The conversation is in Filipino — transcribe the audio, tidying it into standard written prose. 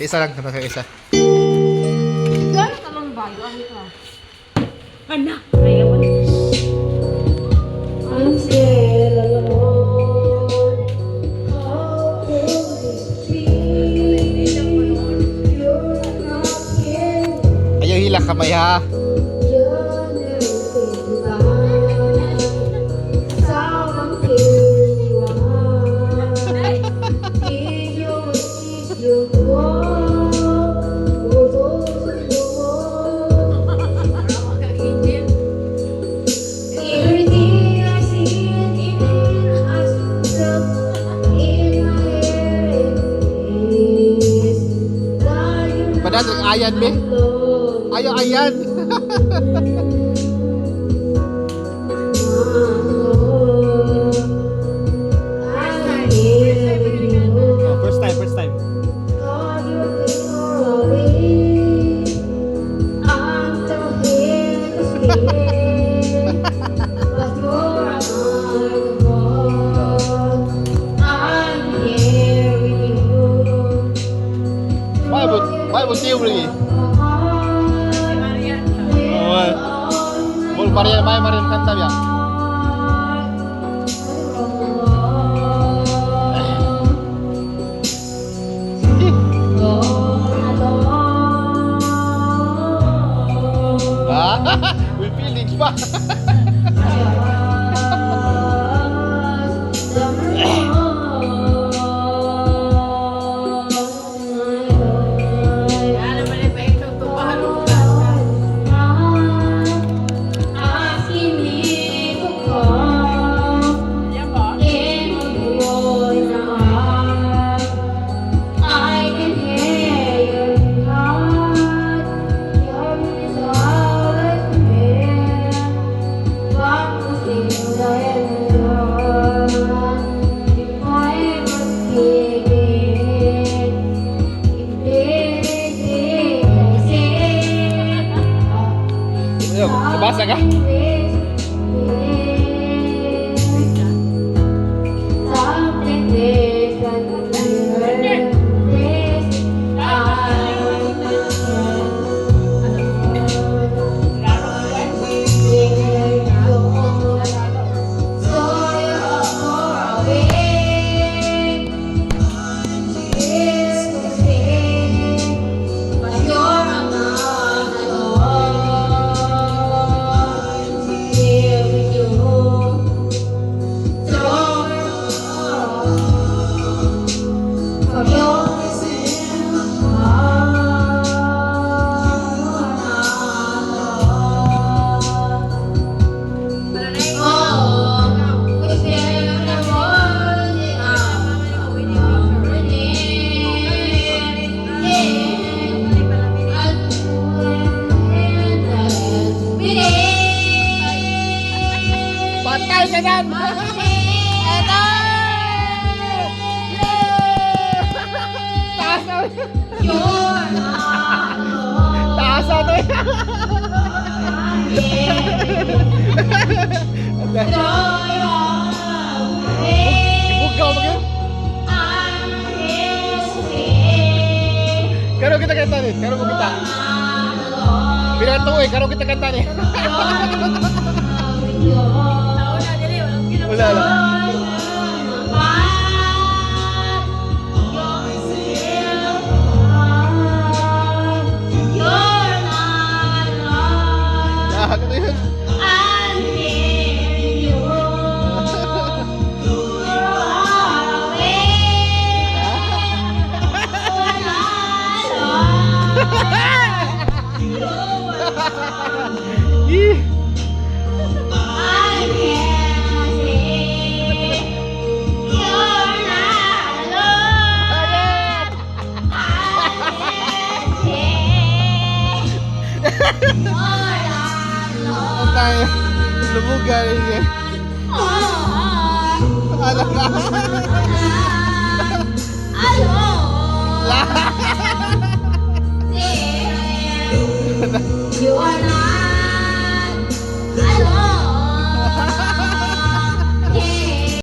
Isa lang, tapos isa. Gano'n ka lang ba? Ano ka? Anak! Ayaw mo. I'm still alone. How could it be? You're not here. Ayaw hila kamay ha. You're never back. Someone kills you out. Did you walk? Was over the wall. Everything I see and even I felt in my head is why you're Padahal yung ayan, be. alone. Ayaw ayan. I'm here with you. First time, first time. Thought you were far away. I'm still here to stay. But you're unavoidable. I'm here with you. Why would you really? Bol Marian kanta ya. With feelings pa. Alam mo na ba ito? Tumaharong ka. Asking me to come Ayan ba? in your arms. I can hear your heart. Your is always there. But still I am yours. Before I ever begin, Ayun, nabasa ka? Patay ka yan! Eto! Taas na! Taas na to! Ibugaw mo yun? Karo kita kanta nih, karo ko kita. Birato karo kita kanta nih. Nauna, dili. Walang ginawa. Wala lang. Ah, ano yun? Ih. Patay. Lumugan niya. Alam ka. Hello. Lah.